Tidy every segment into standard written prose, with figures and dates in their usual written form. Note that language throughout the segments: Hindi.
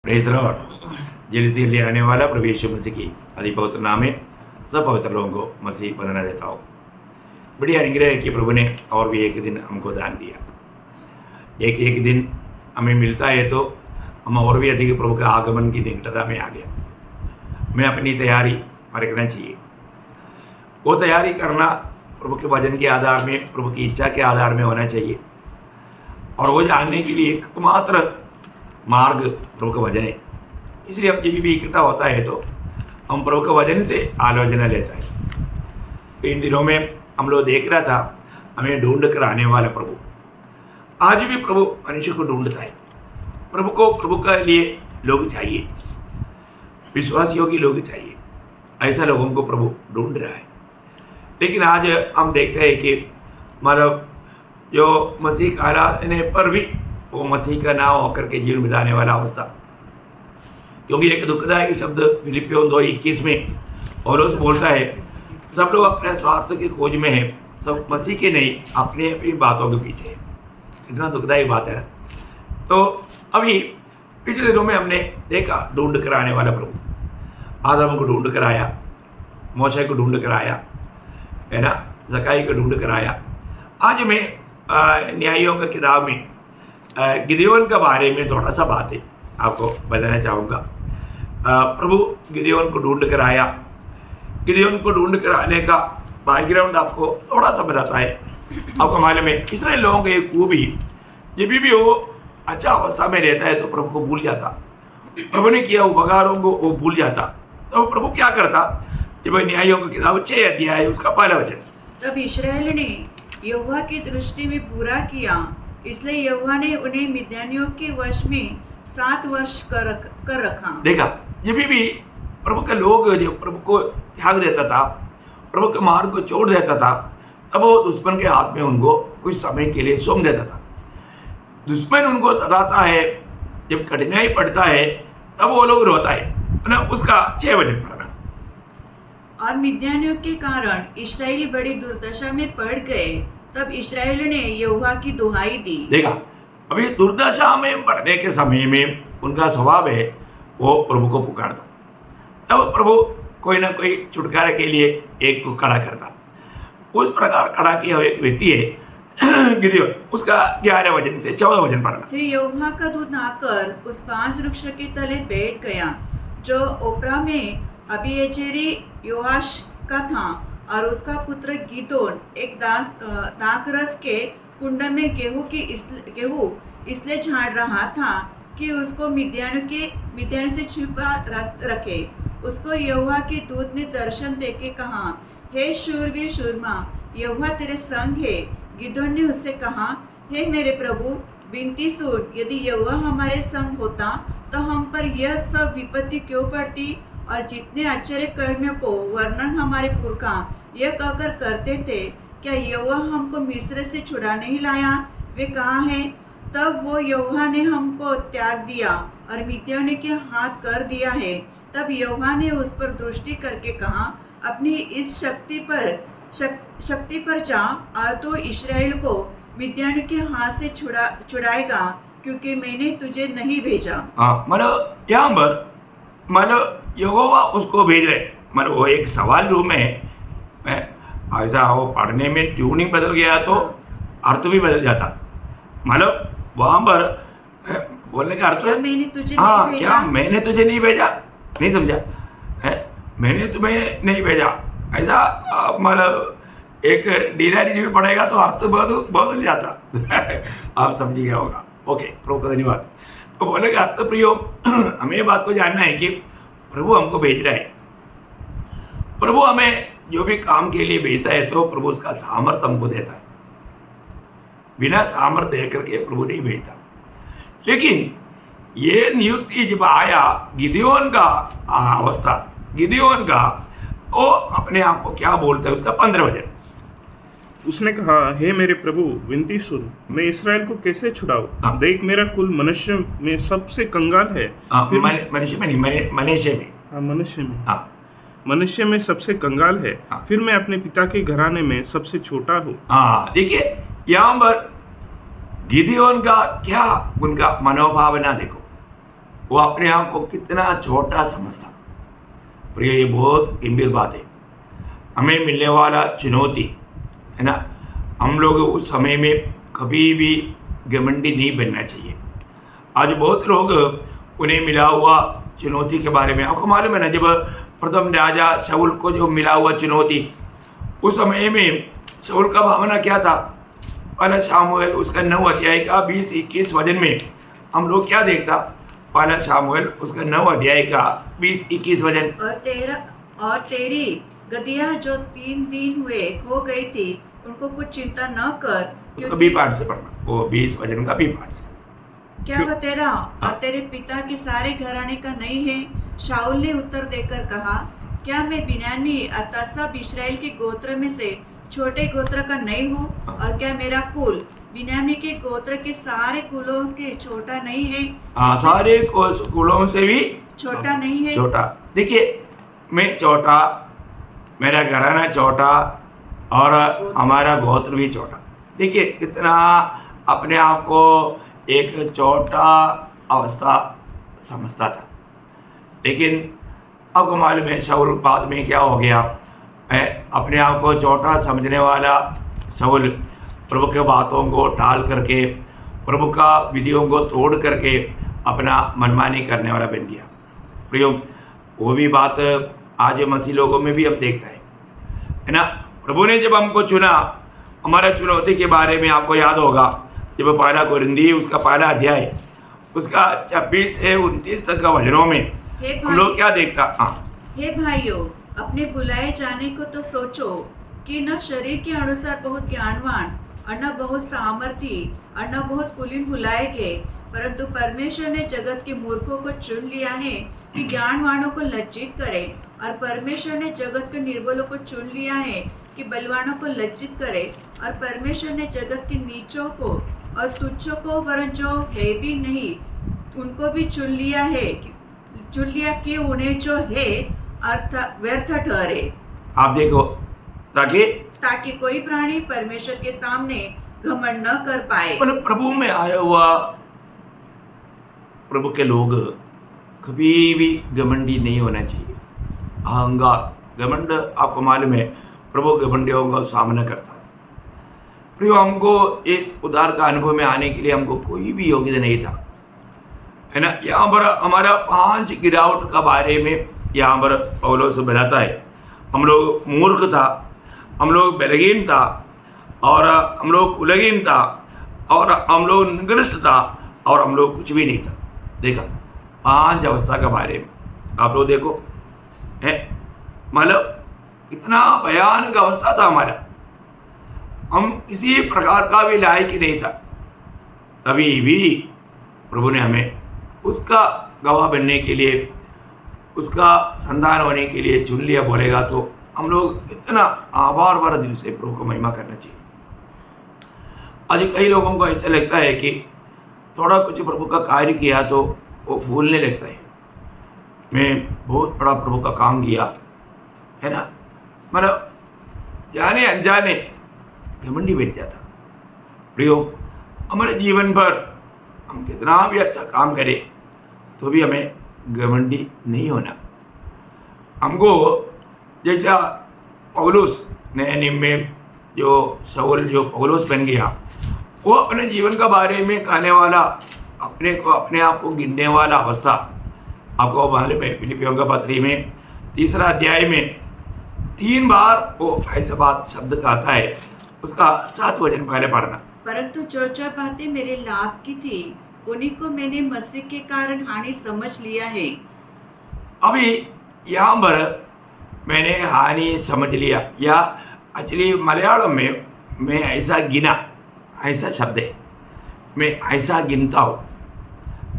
Praise Lord. जल्दी से ले आने वाला प्रभु यीशु मसीह की अति पवित्र नाम में सब पवित्र लोगों को मसीह वंदना देता हूँ। बड़ी अनुग्रह है कि प्रभु ने और भी एक दिन हमको दान दिया। एक दिन हमें मिलता है तो हम और भी अधिक प्रभु के आगमन की निकटता में आ गया। हमें अपनी तैयारी रखना चाहिए। वो तैयारी करना प्रभु के वचन के आधार में, प्रभु की इच्छा के आधार में होना चाहिए। और वो जानने के लिए एकमात्र मार्ग प्रभु का वचन है। इसलिए अब जब भी इकट्ठा होता है तो हम प्रभु के वचन से आलोचना लेता है। इन दिनों में हम लोग देख रहा था, हमें ढूंढ कर आने वाला प्रभु आज भी प्रभु मनुष्य को ढूंढता है। प्रभु के लिए लोग चाहिए, विश्वासियों के लोग चाहिए। ऐसा लोगों को प्रभु ढूंढ रहा है। लेकिन आज हम देखते हैं कि मतलब जो मसीह का आराधने पर भी वो मसीह का नाम होकर के जीवन बिताने वाला अवस्था। क्योंकि एक दुखदायक शब्द फिलिपियों 2:21 में पौलुस बोलता है, सब लोग अपने स्वार्थ की खोज में हैं, सब मसीह के नहीं अपनी अपनी बातों के पीछे है। इतना दुखदायक बात है ना। तो अभी पिछले दिनों में हमने देखा ढूंढ कर आने वाला प्रभु आदम को ढूंढ कर आया, मूसा को ढूंढ कर आया, है ना, जकाई को ढूंढ कर आया। आज मैं न्यायियों की किताब में गिदयोन के बारे में थोड़ा सा बात है आपको बताना चाहूँगा। प्रभु गिदयोन को ढूंढ कर आया। गिदयोन को ढूंढ कर आने का बैकग्राउंड आपको थोड़ा सा बताता है। आपको मालूम है इसराइल लोगों का एक खूबी, जब भी वो अच्छा अवस्था में रहता है तो प्रभु को भूल जाता। प्रभु ने किया उपकारों को वो भूल जाता। तो प्रभु क्या करता, जब न्यायियों की किताब 6 अध्याय उसका पहला वचन, तब इस्राएल ने यहोवा की दृष्टि में बुरा किया, इसलिए यहोवा ने उन्हें मिद्यानियों के वश में 7 वर्ष कर रखा। देखा, जब भी प्रभु के लोग जो प्रभु को त्याग देता था, प्रभु के मार्ग को छोड़ देता था, तब वो दुश्मन के हाथ में उनको कुछ समय के लिए सौंप देता था। दुश्मन उनको सताता है, जब कठिनाई पड़ता है तब वो लोग रोता है ना। उसका 6 वचन पढ़ना। और मिद्यानियों के कारण इस्राएल बड़ी दुर्दशा में पड़ गए, तब इस्राएल ने यहोवा की दुहाई दी। देखा, अभी दुर्दशा में पड़ने के समय में उनका स्वभाव है वो प्रभु को पुकारता। तब प्रभु कोई ना कोई छुटकारे के लिए एक को खड़ा करता। उस प्रकार खड़ा किया हुआ एक व्यक्ति है गिदयोन। उसका 11 वचन से 14 वचन पढ़ना। फिर यहोवा का दूत आकर उस 5 वृक्ष के तले बैठ गया, जो ओप्रा में अबीएजेरी योआश का था, और उसका पुत्र गिदोन एक दाखरस के कुंड में गेहूं इसलिए झाड़ रहा था कि उसको मिद्यान से छुपा रखे। उसको यहोवा के दूत ने दर्शन देके कहा, हे शूरवीर शूरमा, यहोवा तेरे संग है। गिदोन ने उससे कहा, हे मेरे प्रभु, विनती सुन, यदि यहोवा हमारे संग होता तो हम पर यह सब विपत्ति क्यों पड़ती, और जितने आश्चर्य कर्मों को वर्णन हमारे पुरखा यह कहकर करते थे, क्या यहोवा हमको मिस्र से छुड़ा नहीं लाया? वे कहाँ हैं? तब वो यहोवा ने हमको त्याग दिया और मिद्यानियों के हाथ कर दिया है। तब यहोवा ने उस पर दृष्टि करके कहा, अपनी इस शक्ति पर जा, और तो इस्राएल को मिद्यानियों के हाथ से छुड़ाएगा, क्योंकि मैंने तुझे नहीं भेजा। मतलब यहाँ पर मतलब यहोवा उसको भेज रहे। मतलब वो एक सवाल रूप में है। ऐसा वो पढ़ने में ट्यूनिंग बदल गया तो अर्थ भी बदल जाता। मतलब वहाँ पर बोलने का अर्थ, मैंने तुझे हाँ, नहीं भेजा? क्या मैंने तुझे नहीं भेजा? नहीं समझा है, मैंने तुम्हें नहीं भेजा। ऐसा मतलब एक डिक्शनरी में पढ़ेगा तो अर्थ बदल जाता। आप समझ गया होगा। ओके, प्रभु का धन्यवाद। तो बोले का अर्थ प्रियो, हमें बात को जानना है कि प्रभु हमको भेज रहा है। प्रभु हमें जो भी काम के लिए भेजता है तो प्रभु उसका सामर्थ्य हमको देता है। बिना सामर्थ्य दे करके प्रभु नहीं भेजता। लेकिन ये नियुक्ति जब आया गिदयोन का अवस्था, गिदयोन का वो अपने आप को क्या बोलता है, उसका 15 वचन। उसने कहा, हे मेरे प्रभु, विनती सुन, मैं इसराइल को कैसे छुड़ाऊं? देख, मेरा कुल मनुष्य में सबसे कंगाल है। मनुष्य में नहीं, मनुष्य में। हाँ, मनुष्य में। हाँ, मनुष्य में सबसे कंगाल है। हाँ। फिर मैं अपने पिता के घराने में सबसे छोटा हूँ। हाँ, देखिए यहाँ पर गिदयोन का क्या उनका मनोभावना देखो। वो अपने आप को कितना छोटा समझता। प्रिय, ये बहुत गंभीर बात है। हमें मिलने वाला चुनौती है ना, हम लोग उस समय में कभी भी घमंडी नहीं बनना चाहिए। आज बहुत लोग उन्हें मिला हुआ चुनौती के बारे में, आपको मालूम है ना, जब प्रथम राजा शाऊल को जो मिला हुआ चुनौती, उस समय में शाऊल का भावना क्या था? पहला शामुएल उसका 9 अध्याय का 20-21 वचन में हम लोग क्या देखता? पहला शामुएल उसका 9 अध्याय का 20-21 वचन। और तेरी गदिया जो 3 दिन हुए हो गई थी, उनको कुछ चिंता न कर, उसको बी पार्ट से पढ़ना, वो 20 वचन का बी पार्ट से। क्या वह तेरा और तेरे पिता के सारे घराने का नहीं है? शाऊल ने उत्तर देकर कहा, क्या मैं बिन्यामीनी अर्थात सब इस्राएल के गोत्र में से छोटे गोत्र का नहीं हूँ? और क्या मेरा कुल बिन्यामीनी के गोत्र के सारे कुलों के छोटा नहीं है? सारे कुलों से भी छोटा नहीं है? छोटा। देखिए, मैं छोटा, मेरा घराना छोटा और हमारा गोत्र भी छोटा। देखिए कितना अपने आप को एक छोटा अवस्था समझता था। लेकिन आपको मालूम है शाऊल बाद में क्या हो गया? अपने आप को छोटा समझने वाला शाऊल प्रभु के बातों को टाल करके, प्रभु का विधियों को तोड़ करके अपना मनमानी करने वाला बन गया। प्रियो, वो भी बात आज मसीह लोगों में भी हम देखते हैं, है ना। प्रभु ने जब हमको चुना, हमारा चुनौती के बारे में आपको याद होगा, जब पहला कोरिन्थी उसका पहला अध्याय उसका 26 से 29 तक का वचनों में हम लोग क्या देखता? हे भाइयों, अपने बुलाए जाने को तो सोचो कि न शरीर के अनुसार बहुत ज्ञानवान और न बहुत सामर्थी और न बहुत कुलीन बुलाए गए, परंतु परमेश्वर ने जगत के मूर्खों को चुन लिया है कि ज्ञानवानों को लज्जित करे, और परमेश्वर ने जगत के निर्बलों को चुन लिया है कि बलवानों को लज्जित करे, और परमेश्वर ने जगत के नीचों को और तुच्छों को, वरन जो है भी नहीं उनको भी चुन लिया कि उन्हें जो है अर्थ व्यर्थ ठहरे। आप देखो, ताकि कोई प्राणी परमेश्वर के सामने घमंड न कर पाए। प्रभु में आया हुआ प्रभु के लोग कभी भी घमंडी नहीं होना चाहिए। अहंकार, घमंड, आपको मालूम है प्रभु घमंडियों का सामना करता है। प्रियो, हमको इस उद्धार का अनुभव में आने के लिए हमको कोई भी योग्यता नहीं था, है ना। यहाँ पर हमारा 5 गिरावट का बारे में यहाँ पर पौलुस बताता है। हम लोग मूर्ख था, हम लोग बलहीन था, और हम लोग कुलहीन था, और हम लोग निकृष्ट था, और हम लोग कुछ भी नहीं था। देखा 5 अवस्था के बारे में आप लोग देखो, है मतलब इतना भयानक अवस्था था हमारा। हम किसी प्रकार का भी लायक ही नहीं था। तभी भी प्रभु ने हमें उसका गवाह बनने के लिए, उसका संतान होने के लिए चुन लिया। बोलेगा तो हम लोग इतना आभार भरा दिल से प्रभु को महिमा करना चाहिए। आज कई लोगों को ऐसा लगता है कि थोड़ा कुछ प्रभु का कार्य किया तो वो फूलने लगता है। मैं बहुत बड़ा प्रभु का काम किया, है ना, मतलब जाने अनजाने घमंडी बन जाता। प्रियो, हमारे जीवन पर हम कितना भी अच्छा काम करें तो भी हमें घमंडी नहीं होना। हमको जैसा पौलुस नए नियम में जो शाऊल जो पौलुस बन गया, वो अपने जीवन का बारे में कहने वाला, अपने आप को गिनने वाला अवस्था आपको मालूम है। फिलिपियों का पत्री में 3 अध्याय में 3 बार वो ऐसा बात शब्द कहता है। उसका 7 वचन पहले पढ़ना। परंतु जो बातें मेरे लाभ की थी, उन्हीं को मैंने मसीह के कारण हानि समझ लिया है। अभी यहाँ पर मैंने हानि समझ लिया, या एक्चुअली मलयालम में मैं ऐसा गिना, ऐसा शब्द है, मैं ऐसा गिनता हूँ।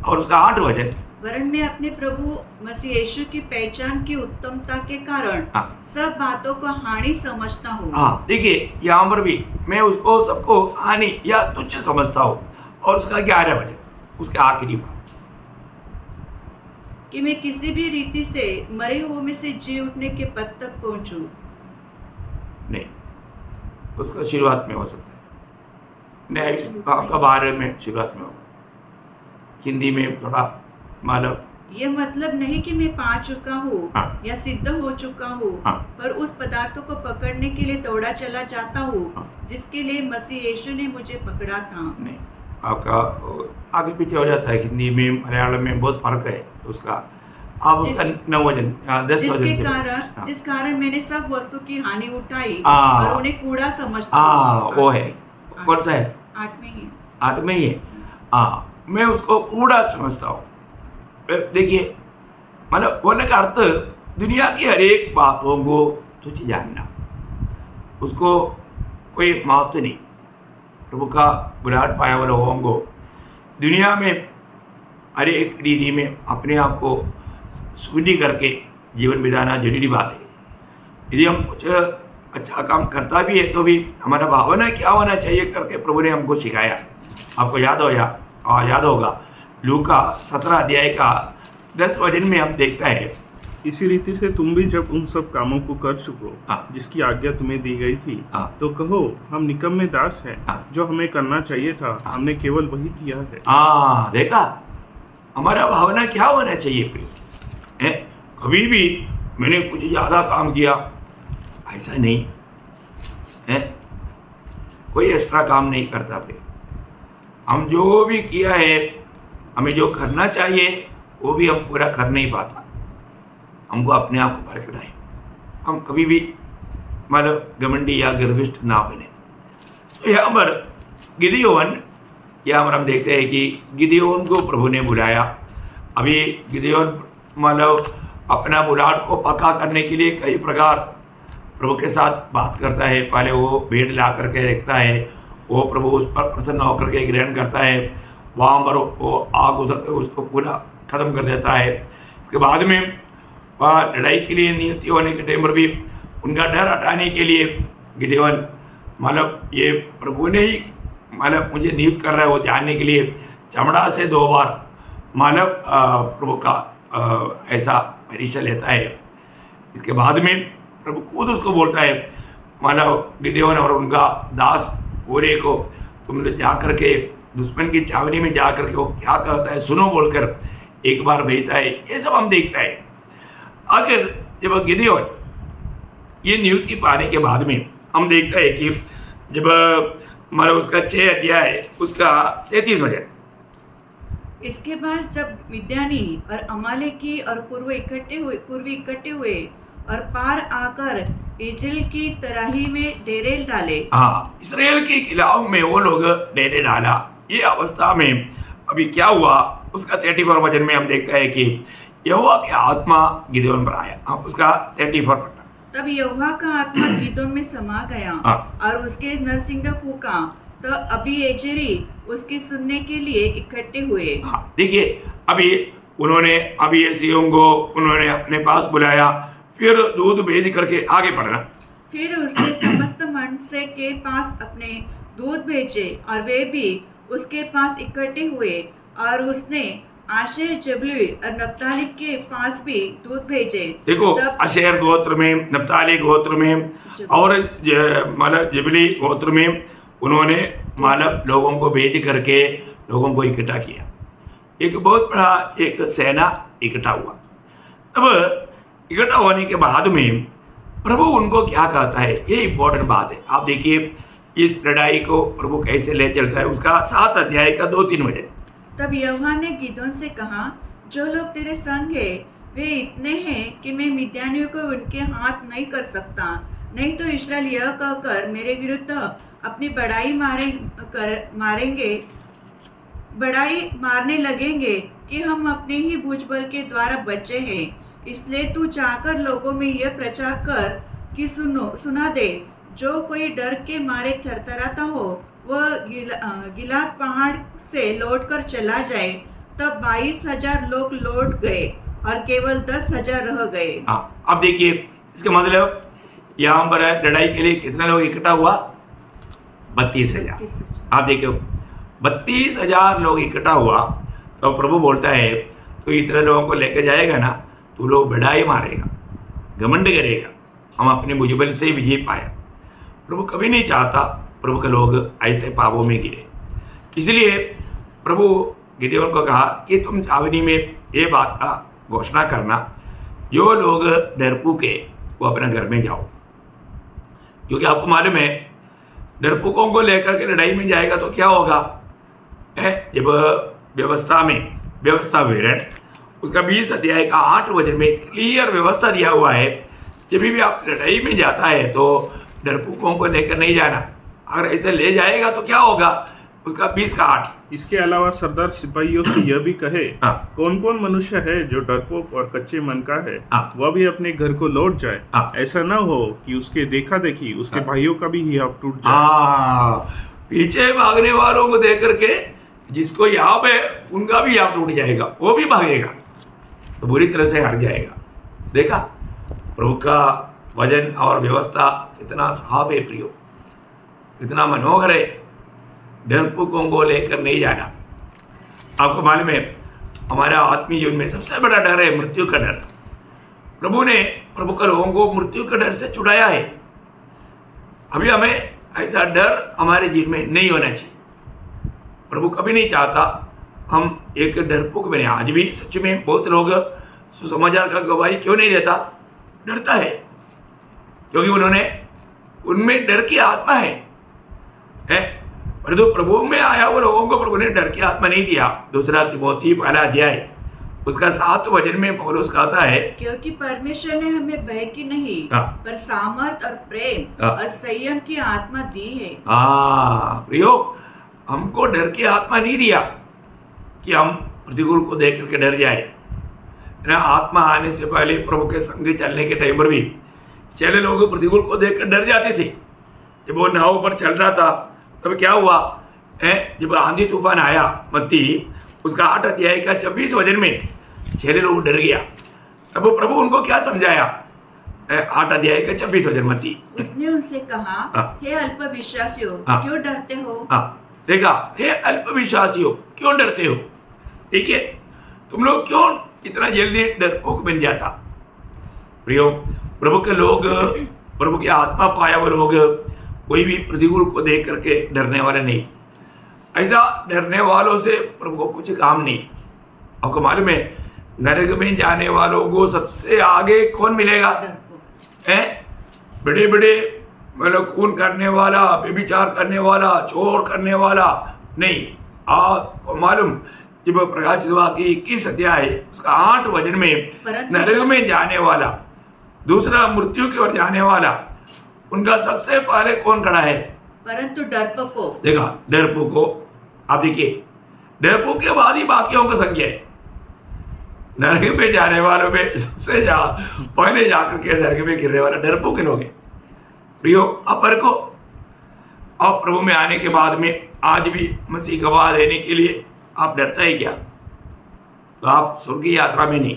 और उसका 8 वचन, वरन मैं अपने प्रभु मसीह यीशु की पहचान की उत्तमता के कारण सब बातों को हानि समझता हूँ। हाँ, देखिए यहाँ पर भी मैं उसको सबको हानि या तुच्छ समझता हूँ। और उसका 11 वचन, उसके आखिरी बात, कि मैं किसी भी रीति से मरे हुए में से जी उठने के पद तक पहुंचूं। नहीं, उसका शुरुआत में हो सकता है, नहीं आपका बारे में शुरुआत में होगा। हिंदी में थोड़ा मतलब ये मतलब नहीं कि मैं पा चुका हूँ हाँ। या सिद्ध हो चुका हूँ, हाँ। पर उस पदार्थों को पकड़ने के लिए दौड़ा चला जाता हूँ हाँ। जिसके लिए मसीह यीशु ने मुझे पकड़ा था। नहीं, आपका आगे पीछे हो जाता है, हिंदी में मलयालम में बहुत फर्क है उसका। आप उसका 9 वजन 10 जिसके वजन से कारण हाँ। जिस कारण मैंने सब वस्तु की हानि उठाई हाँ। और उन्हें कूड़ा समझता हाँ, हूँ। वो है। कौन सा है? 8 में ही है। 8 में ही है। हाँ, मैं उसको कूड़ा समझता हूँ। देखिए, मतलब बोलने का अर्थ दुनिया की हर एक बातों को तुझ जानना, उसको कोई महत्व नहीं। प्रभु का बुलाहट पाया हुआ लोगों को दुनिया में हर एक रीति में अपने आप को शून्य करके जीवन बिताना जरूरी बात है। यदि हम कुछ अच्छा काम करता भी है तो भी हमारा भावना क्या होना चाहिए करके प्रभु ने हमको सिखाया। आपको याद होगा लूका 17 अध्याय का 10 वचन में हम देखता है, इसी रीति से तुम भी जब उन सब कामों को कर चुको हाँ। जिसकी आज्ञा तुम्हें दी गई थी, हाँ। तो कहो हम निकम्मे दास हैं, हाँ। जो हमें करना चाहिए था हमने केवल वही किया है। हाँ, देखा हमारा भावना क्या होना चाहिए प्रिय है। कभी भी मैंने कुछ ज़्यादा काम किया ऐसा नहीं है, कोई एक्स्ट्रा काम नहीं करता प्रिय। हम जो भी किया है, हमें जो करना चाहिए वो भी हम पूरा कर नहीं पाता। हमको अपने आप को परखना है। हम कभी भी मतलब घमंडी या गर्विष्ठ ना बने। तो यहाँ पर गिदियोन, यहाँ पर हम देखते हैं कि गिदियोन को प्रभु ने बुलाया। अभी गिदियोन मतलब अपना बुलाहट को पक्का करने के लिए कई प्रकार प्रभु के साथ बात करता है। पहले वो भेड़ ला करके रखता है, वो प्रभु उस पर प्रसन्न होकर के ग्रहण करता है, वहाँ पर वो आग उधर के उसको पूरा खत्म कर देता है। इसके बाद में वह लड़ाई के लिए नियुक्त होने के टाइम पर भी उनका डर हटाने के लिए गिदियोन मतलब ये प्रभु ने ही मतलब मुझे नियुक्त कर रहा है वो जानने के लिए चमड़ा से 2 बार मतलब प्रभु का ऐसा परीक्षा लेता है। इसके बाद में प्रभु खुद उसको बोलता है मतलब गिदियोन और उनका दास पूरे को तुम जा करके दुश्मन की छावनी में जा करके वो क्या कहता है सुनो बोलकर एक बार भेजता है। ये सब हम देखता है। अगर जब गिदियोन ये नियुक्ति पाने के बाद में हम देखता है कि जब मतलब उसका 6 अध्याय उसका 33 वचन, इसके बाद जब मिद्यानी और अमालेकी और पूर्वी इकट्ठे हुए और पार आकर इजराइल की तराही में डेरे डाले। हाँ, इसराइल के खिलाफ में वो लोग डेरे डाला। ये अवस्था में अभी क्या हुआ उसका 34 वचन में हम देखता है कि यहोवा की आत्मा गिदोन पर आया। हाँ, उसका 34 तब यहोवा का आत्मा गिदोन में समा गया और उसके नरसिंह फूका, तो अबीएजेरी उसकी सुनने के लिए इकट्ठे हुए। हाँ, देखिए अभी उन्होंने अबीएजेरियों को उन्होंने अपने पास बुलाया, फिर दूध भेज करके आगे बढ़ना। फिर उसने समस्त मनसे के पास अपने दूध भेजे और वे भी उसके पास इकट्ठे हुए, और उसने आशेर जबूलून और नप्ताली के पास भी दूध भेजे। देखो आशेर गोत्र में, नप्ताली गोत्र में और मतलब जबूलून गोत्र में उन्होंने मतलब लोगों को भेज करके लोगों को इकट्ठा किया। एक बहुत बड़ा एक सेना इकट्ठा हुआ। अब इकट्ठा होने के बाद में प्रभु उनको क्या कहता है, ये इंपॉर्टेंट बात है। आप देखिए इस लड़ाई को प्रभु कैसे ले चलता है। उसका 7 अध्याय का 2-3 वचन। तब यहोवा ने गिदोन से कहा, जो लोग तेरे संग है वे इतने हैं कि मैं मिद्यानियों को उनके हाथ नहीं कर सकता, नहीं तो इस्राएल यह कहकर मेरे विरुद्ध अपनी बड़ाई मारने लगेंगे कि हम अपने ही भुजबल के द्वारा बचे हैं। इसलिए तू जाकर लोगों में यह प्रचार कर कि सुना दे, जो कोई डर के मारे थरथराता हो वह गिलाद पहाड़ से लौटकर चला जाए। तब 22,000 लोग लौट गए और केवल 10,000 रह गए। हाँ, अब देखिए इसका मतलब यहाँ पर लड़ाई के लिए कितने लोग इकट्ठा हुआ? 32,000। आप देखिए 32,000 लोग इकट्ठा हुआ। तो प्रभु बोलता है तो इतने लोगों को लेकर जाएगा ना, तो लोग बढ़ाई मारेगा, घमंड करेगा, हम अपने भुजबल से विजय पाए। प्रभु कभी नहीं चाहता प्रभु के लोग ऐसे पापों में गिरे। इसलिए प्रभु गिदोन को कहा कि तुम छावनी में ये बात का घोषणा करना, जो लोग डरपोक है वो अपने घर में जाओ, क्योंकि आपको मालूम है डरपोकों को लेकर के लड़ाई में जाएगा तो क्या होगा है। जब व्यवस्था विवरण उसका 20 अध्याय का 8 वचन में क्लियर व्यवस्था दिया हुआ है, जब भी आप लड़ाई में जाता है तो डरपोकों को लेकर नहीं जाना, अगर ऐसे ले जाएगा तो क्या होगा, उसका 20 का 8। इसके अलावा सरदार सिपाहियों से यह भी कहे, हाँ। कौन कौन मनुष्य है जो डरपोक और कच्चे मन का है, हाँ। वह भी अपने घर को लौट जाए। हाँ। ऐसा न हो कि उसके देखा देखी उसके हाँ। भाइयों का भी हियाव टूट जाए। पीछे भागने वालों को देख करके जिसको याब है उनका भी याब टूट जाएगा, वो भी भागेगा तो बुरी तरह से हार जाएगा। देखा प्रभु का वजन और व्यवस्था कितना साफ है प्रियो, कितना मनोहर है। डरपोकों को लेकर नहीं जाना। आपको मालूम है हमारा आत्मीय जीवन में सबसे बड़ा डर है मृत्यु का डर। प्रभु ने प्रभु के लोगों को मृत्यु के डर से छुड़ाया है। अभी हमें ऐसा डर हमारे जीवन में नहीं होना चाहिए। प्रभु कभी नहीं चाहता हम एक डरपोक बने। आज भी सच में बहुत लोग सुसमाचार का गवाही क्यों नहीं देता, डरता है, क्योंकि उनमें डर की आत्मा है। परंतु प्रभु में आया हुए लोगों को प्रभु ने डर की आत्मा नहीं दिया। 2 तिमोथी 1 अध्याय उसका 7 वचन में पौलुस कहता है, क्योंकि परमेश्वर ने हमें भय की नहीं पर सामर्थ और प्रेम और संयम की आत्मा दी है। प्रियो, हमको डर की आत्मा नहीं दिया कि हम प्रतिकूल को देख करके डर जाए ना। आत्मा आने से पहले प्रभु के संग चलने के टाइम पर भी चले लोग प्रतिकूल को देखकर डर जाते थे। जब वो नाव पर चल रहा था तब क्या हुआ जब आंधी तूफान आया, मत्ती उसका 8 अध्याय का 26 वचन में चेले लोग डर गया। तब वो प्रभु उनको क्या समझाया, 8 अध्याय का 26 वचन मत्ती। उसने उनसे कहा, हे अल्पविश्वासियों क्यों डरते हो। देखा, हे अल्पविश्वासियों क्यों डरते हो। ठीक है, तुम लोग क्यों इतना जल्दी डरपोक बन जाता। प्रियो, प्रभु के लोग, प्रभु की आत्मा पाया हुए लोग कोई भी प्रतिकूल को देख करके डरने वाले नहीं। ऐसा डरने वालों से प्रभु को कुछ काम नहीं। आपको मालूम है नरक में जाने वालों को सबसे आगे कौन मिलेगा, बड़े बड़े मतलब खून करने वाला, व्यभिचार करने वाला, चोर करने वाला नहीं। आपको मालूम जब प्रकाशित वाक्य 21 अध्याय उसका 8 वचन में नरक में जाने वाला, दूसरा मृत्यु की ओर जाने वाला, उनका सबसे पहले कौन खड़ा है, परंतु डरपोको। देखा, डरपोको। आप देखिए डरपोक के बाद ही बाकियों का संख्या है। नरक में जाने वालों में सबसे पहले जाकर के नरक में गिरने वाला डरपोक के लोग हैं। प्रियो, आप परखो, आप प्रभु में आने के बाद में आज भी मसीह गवाह देने के लिए आप डरता है क्या, तो आप स्वर्गीय यात्रा में नहीं,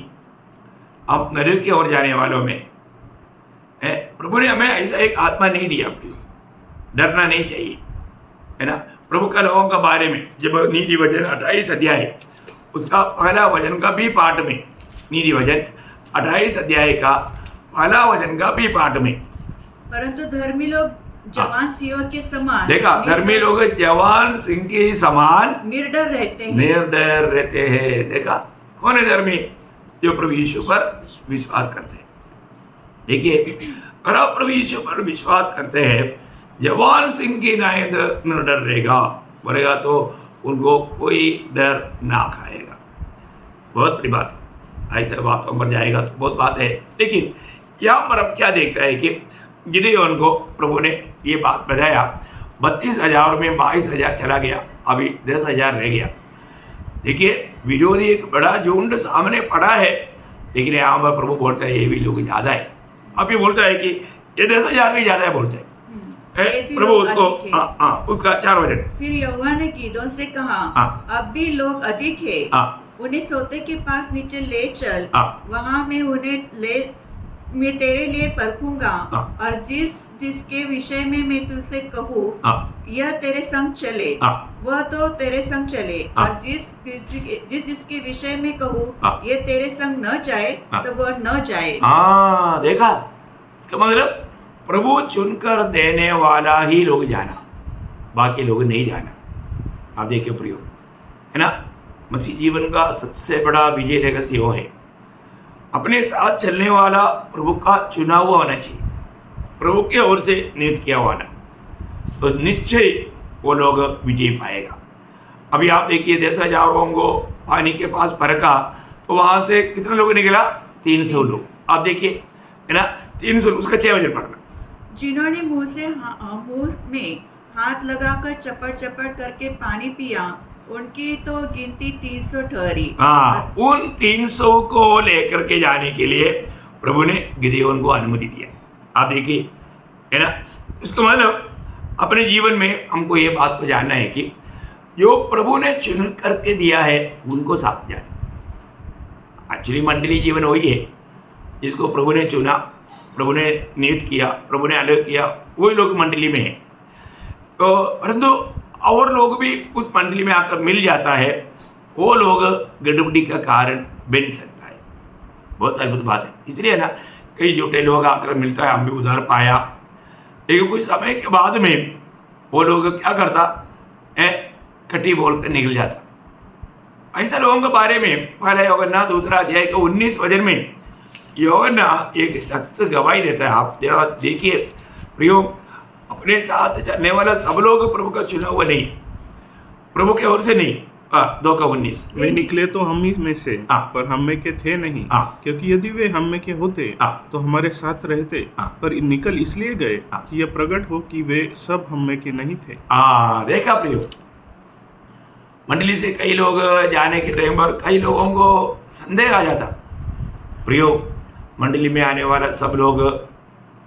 आप नरक की ओर जाने वालों में है। प्रभु ने हमें ऐसा एक आत्मा नहीं दिया, डरना नहीं चाहिए, है ना। प्रभु के लोगों के बारे में जब नीति वचन 28 अध्याय उसका पहला वचन का भी पाठ में, नीति वचन 28 अध्याय का पहला वचन का भी पाठ में, परंतु धर्मी लोग जवान सिंह के समान, देखा, धर्मी लोग जवान सिंह के समान निर्डर रहते हैं। देखा, कौन है धर्मी, जो प्रभु यीशु पर विश्वास करते हैं। देखिए, अगर आप प्रभु यीशु पर विश्वास करते हैं, जवान सिंह की नायद निर्डर रहेगा तो उनको कोई डर ना खाएगा। बहुत बड़ी बात है, ऐसे बातों पर जाएगा तो बहुत बात है। लेकिन यहाँ पर अब क्या देखता है कि गिदयोन को प्रभु ने ये बात बताया, 32,000 में 22,000 चला गया, अभी 10,000 रह गया। देखिए, विरोधी एक बड़ा झुंड सामने पड़ा है, लेकिन यहाँ पर प्रभु बोलता है ये भी लोग ज़्यादा है। अब ये बोलता है कि ये 10,000 भी ज़्यादा है, बोलते हैं प्रभु उसको। उसका 4 वचन। फिर यहोवा ने गिदोन से कहा, अब भी लोग अधिक है, उन्हें सोते के पास नीचे ले चल, वहां मैं तेरे लिए परखूंगा, और जिसके विषय में मैं तुझसे कहूँ यह तेरे संग चले वह तो तेरे संग चले, और जिसके विषय में कहूँ ये तेरे संग न जाए तो वह न जाए। देखा, इसका मतलब प्रभु चुनकर देने वाला ही लोग जाना, बाकी लोग नहीं जाना। आप देखिए प्रियो, है ना, मसीह जीवन का सबसे बड़ा विजय रहस्य वो है, अपने साथ चलने वाला प्रभु का चुना हुआ होना चाहिए, प्रभु की ओर से नियुक्त किया हुआ ना, तो निश्चय वो लोग विजय पाएगा। अभी आप देखिए 10,000 लोगों को पानी के पास फरका, तो वहां से कितने लोग निकला? 300 लोग। आप देखिए, है ना, 300, उसका 6 वजन पकड़ा। जिन्होंने मुंह में हाथ लगाकर चपड़ चपड़ करके पानी पिया, उनकी तो गिनती 300 ठहरी। हाँ, उन 300 को लेकर के जाने के लिए प्रभु ने गिदयोन को अनुमति दिया। आप देखिए, है ना, इसका मतलब अपने जीवन में हमको ये बात को जानना है कि जो प्रभु ने चुन करके दिया है उनको साथ जाए। एक्चुअली मंडली जीवन वही है जिसको प्रभु ने चुना, प्रभु ने नियुक्त किया, प्रभु ने अलग किया, वही लोग मंडली में हैं। तो परंतु और लोग भी उस मंडली में आकर मिल जाता है, वो लोग गड़बड़ी का कारण बन सकता है। बहुत अद्भुत बात है। इसलिए ना कई झूठे लोग आकर मिलता है, हम भी उधार पाया, लेकिन कुछ समय के बाद में वो लोग क्या करता है, कटी बोल कर निकल जाता। ऐसा लोगों के बारे में पहला यूहन्ना 2 अध्याय के 19 वचन में यूहन्ना एक सख्त गवाही देता है। आप जरा देखिए प्रियो, अपने साथ चलने वाला सब लोग प्रभु का चुना हुआ नहीं, प्रभु के ओर से नहीं। 2:19 वे निकले तो हम ही में से, हाँ। पर हम में के थे नहीं, हाँ। क्योंकि यदि वे हम में के होते हाँ। तो हमारे साथ रहते, हाँ। पर निकल इसलिए गए हाँ। कि यह प्रकट हो कि वे सब हम में के नहीं थे। देखा प्रियो, मंडली से कई लोग जाने के टाइम पर कई लोगों को संदेह आ जाता, प्रियो मंडली में आने वाला सब लोग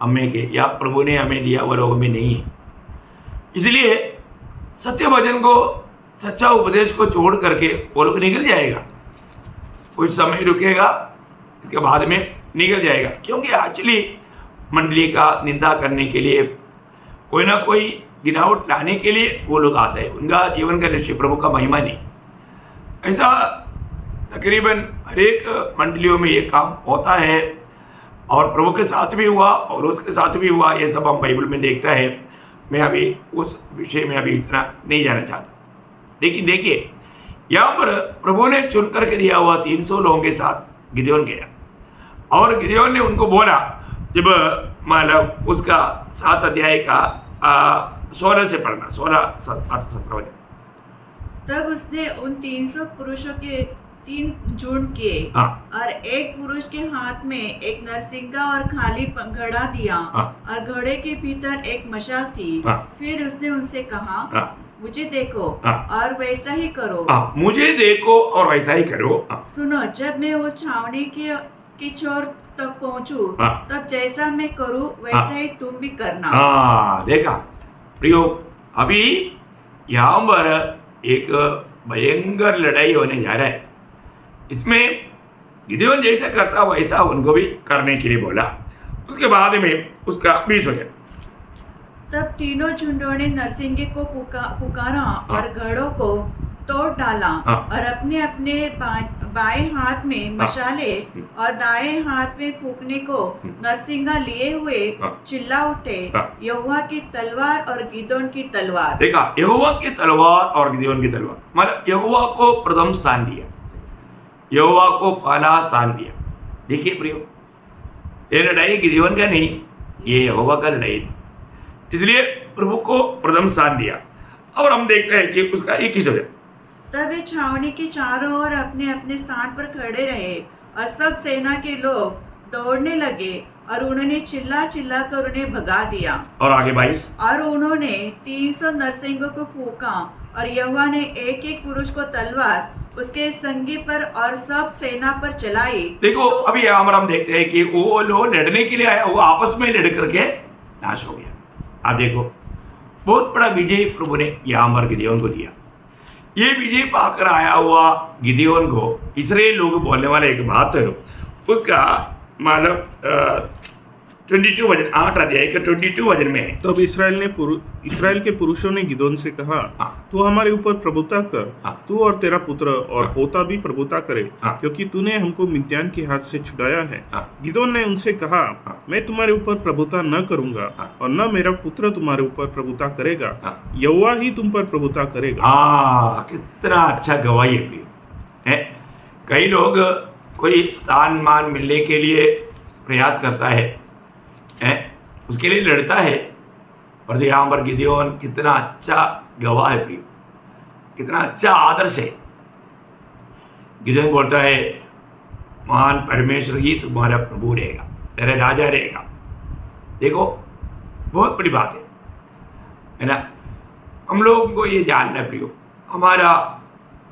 हमें के या प्रभु ने हमें दिया वो लोग में नहीं है। इसलिए सत्य वचन को, सच्चा उपदेश को छोड़ करके वो लोग निकल जाएगा, कुछ समय रुकेगा, इसके बाद में निकल जाएगा। क्योंकि एक्चुअली मंडली का निंदा करने के लिए, कोई ना कोई गिरावट लाने के लिए वो लोग आते हैं। उनका जीवन का लक्ष्य प्रभु का महिमा नहीं। ऐसा तकरीबन हर एक मंडलियों में ये काम होता है, और प्रभु के साथ भी हुआ और उसके साथ भी हुआ, ये सब हम बाइबल में देखता है। मैं अभी उस विषय में अभी इतना नहीं जाना चाहता, लेकिन देखिए यहाँ पर प्रभु ने चुन करके दिया हुआ 300 लोगों के साथ गिदयोन गया, और गिदयोन ने उनको बोला, जब मतलब उसका 7 अध्याय का 16 से पढ़ना, 16-17 वचन। तब उसने उन 300 पुरुषों के 3 झुंड किए, हाँ। और एक पुरुष के हाथ में एक नरसिंगा और खाली घड़ा दिया, हाँ। और घड़े के भीतर एक मशाल थी। हाँ। फिर उसने उनसे कहा, हाँ। मुझे देखो हाँ। और वैसा ही करो। मुझे देखो और वैसा ही करो। सुनो, जब मैं उस छावनी की छोर तक पहुंचूं, हाँ। तब जैसा मैं करूं वैसा हाँ। ही तुम भी करना। देखा प्रियो, अभी यहाँ पर एक भयंकर लड़ाई होने जा रहा है। इसमें गिदयोन जैसा करता वैसा उनको भी करने के लिए बोला। उसके बाद में उसका 20 वचन। तब तीनों झुंडों ने नरसिंगे को पुकारा और घड़ों को तोड़ डाला, हाँ। और अपने अपने बाएं हाथ में मशाले और दाएं हाथ में फूकने को नरसिंगा लिए हुए हाँ। चिल्ला उठे, हाँ। यहोवा की तलवार और गिदोन की तलवार। देखा, यहोवा की तलवार और गिदयोन की तलवार, मतलब यहोवा को प्रथम स्थान दिया, यहोवा को पहला स्थान दिया। देखिए प्रियो, ये लड़ाई गिदयोन का नहीं, ये यहोवा का लड़ाई थी, इसलिए प्रभु को प्रथम स्थान दिया। और हम देखते हैं कि उसका 21 वचन। तब वे छावनी के चारों ओर अपने अपने स्थान पर खड़े रहे, और सब सेना के लोग दौड़ने लगे, और उन्होंने चिल्ला चिल्ला कर उन्हें भगा दिया। और आगे 22। और उन्होंने 300 नरसिंगों को फूंका, और यहोवा ने एक एक पुरुष को तलवार उसके संगी पर और सब सेना पर चलाई। देखो, अभी यहाँ पर हम देखते हैं कि वो लोग लड़ने के लिए आया, वो आपस में लड़ करके नाश हो गया। आप देखो, बहुत बड़ा विजय प्रभु ने यहाँ पर गिदयोन को दिया। ये विजय पाकर आया हुआ गिदयोन को इस्राएल लोग बोलने वाला एक बात है, उसका मतलब 22 वचन, 8 अध्याय का 22 वचन में है। तब इस्राएल के पुरुषों ने गिदोन से कहा, हाँ। तू हमारे ऊपर प्रभुता कर, हाँ। तू और तेरा पुत्र और हाँ। पोता भी प्रभुता करे, हाँ। क्योंकि तूने हमको मिद्यान के हाथ से छुड़ाया है। हाँ। गिदोन ने उनसे कहा, हाँ। मैं तुम्हारे ऊपर प्रभुता न करूंगा, हाँ। और न मेरा पुत्र तुम्हारे ऊपर प्रभुता करेगा, हाँ। यहोवा ही तुम पर प्रभुता करेगा। कितना अच्छा गवाही है प्रिय। हैं। कई लोग कोई स्थान मान मिलने के लिए प्रयास करता है, उसके लिए लड़ता है, और यहाँ पर गिदोन कितना अच्छा गवाह है प्रियो, कितना अच्छा आदर्श है। गिदोन बोलता है महान परमेश्वर ही तुम्हारा प्रभु रहेगा, तेरा राजा रहेगा। देखो बहुत बड़ी बात है ना। हम लोगों को ये जानना है प्रियो,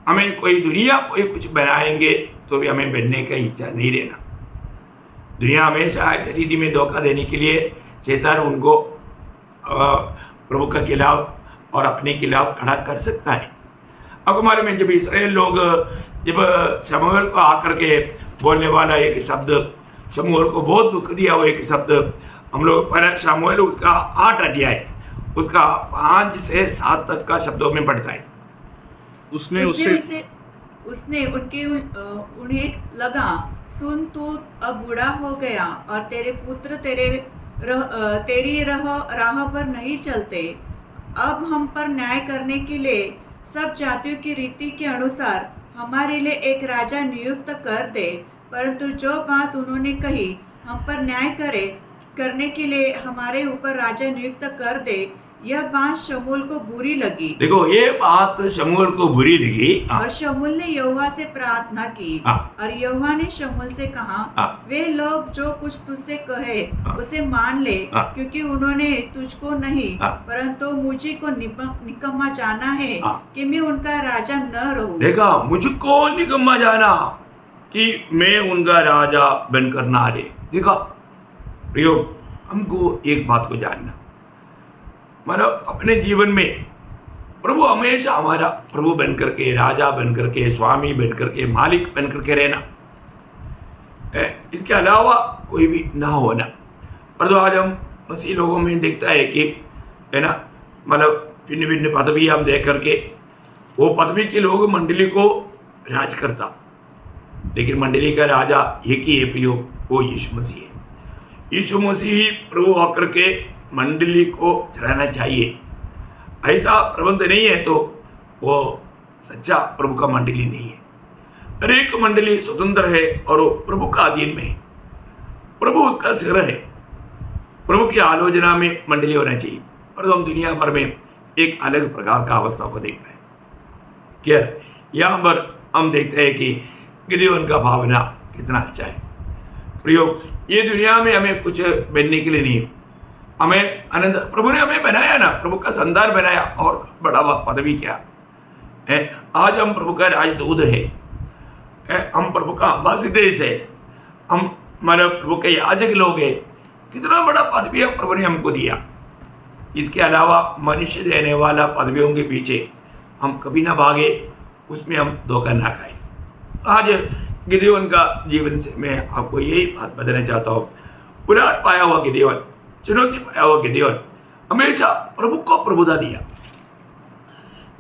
हमें कोई दुनिया कोई कुछ बनाएंगे तो भी हमें बनने का इच्छा नहीं रहना। दुनिया हमेशा शरीर में धोखा देने के लिए शैतान उनको प्रभु के खिलाफ और अपने खिलाफ खड़ा कर सकता है। अब हमारे में जब इसराइल लोग जब शमूएल को आकर के बोलने वाला एक शब्द, शमूएल को बहुत दुख दिया हुआ एक शब्द, हम लोग पर शमूएल उसका 8 अध्याय उसका 5 से 7 तक का शब्दों में पढ़ता है। उसने उन्हें लगा, सुन तू अब बूढ़ा हो गया और तेरे पुत्र तेरी राह पर नहीं चलते। अब हम पर न्याय करने के लिए सब जातियों की रीति के अनुसार हमारे लिए एक राजा नियुक्त कर दे। परंतु जो बात उन्होंने कही, हम पर न्याय करने के लिए हमारे ऊपर राजा नियुक्त कर दे, यह बात शमूएल को बुरी लगी। देखो ये बात शमूएल को बुरी लगी। और शमूएल ने यहोवा से प्रार्थना की, और यहोवा ने शमूएल से कहा, वे लोग जो कुछ तुझसे कहे उसे मान ले, क्योंकि उन्होंने तुझको नहीं परंतु मुझे को निकम्मा जाना है कि मैं उनका राजा न रहूं। देखा, मुझको निकम्मा जाना कि मैं उनका राजा बनकर ना रहे। देखा प्रियो, हमको एक बात को जानना, मतलब अपने जीवन में प्रभु हमेशा हमारा प्रभु बनकर के, राजा बनकर के, स्वामी बनकर के, मालिक बनकर के रहना, इसके अलावा कोई भी ना होना। पर तो आज हम मसीह लोगों में देखता है कि है ना, मतलब भिन्न भिन्न पदवी हम देख करके वो पदवी के लोग मंडली को राज करता, लेकिन मंडली का राजा एक ही है प्रियो, वो यीशु मसीह है। यीशु मसीह ही प्रभु होकर के मंडली को चलाना चाहिए। ऐसा प्रबंध नहीं है तो वो सच्चा प्रभु का मंडली नहीं है। हर एक मंडली स्वतंत्र है और वो प्रभु का अधीन में है, प्रभु उसका सिर है। प्रभु की आलोचना में मंडली होना चाहिए। पर हम दुनिया भर में एक अलग प्रकार का अवस्था को देखते हैं। क्या यहाँ पर हम देखते हैं कि गिदोन का भावना कितना अच्छा है। प्रयोग ये दुनिया में हमें कुछ बनने के लिए नहीं, हमें आनंद प्रभु ने हमें बनाया ना, प्रभु का संतान बनाया, और बड़ा पदवी क्या है। आज हम प्रभु का राजदूत है, हम प्रभु का अम्बासिडर है, हम मतलब प्रभु के याजक लोग हैं। कितना बड़ा पदवी हम प्रभु ने हमको दिया। इसके अलावा मनुष्य देने वाला पदवियों के पीछे हम कभी ना भागे, उसमें हम धोखा ना खाए। आज गिदोन का जीवन से मैं आपको यही बात बताना चाहता हूँ। पुराण पाया हुआ गिदोन, चुनौती पाया हुआ गिदोन हमेशा प्रभु को प्रभुता दिया।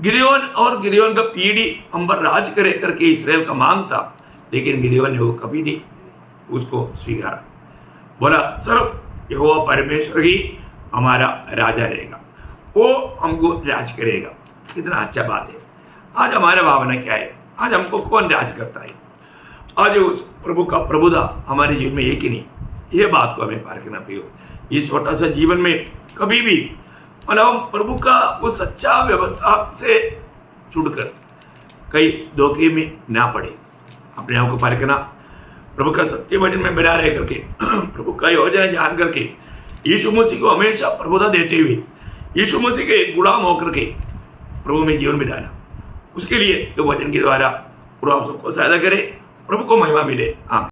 गिदोन और गिदोन का पीढ़ी हम पर राज करे करके इस्राएल का मांग था, लेकिन गिदोन ने वो कभी नहीं उसको स्वीकारा। बोला सिर्फ यहोवा परमेश्वर ही हमारा राजा रहेगा, वो हमको राज करेगा। कितना अच्छा बात है। आज हमारा भावना क्या है? आज हमको कौन राज करता है? आज उस प्रभु का प्रभुता हमारे जीवन में एक ही नहीं, ये बात को हमें पार करना पियो। इस छोटा सा जीवन में कभी भी मतलब हम प्रभु का वो सच्चा व्यवस्था से जुड़कर कई धोखे में ना पड़े। अपने आप को पार करना, प्रभु का सत्य वचन में बना रह करके, प्रभु का योजना जान करके, यीशु मसीह को हमेशा प्रभुता देते हुए, यीशु मसीह के गुलाम होकर के प्रभु में जीवन बिताना। उसके लिए तो वचन के द्वारा प्रभु आप सबको सहायता करे, प्रभु को महिमा मिले। हाँ।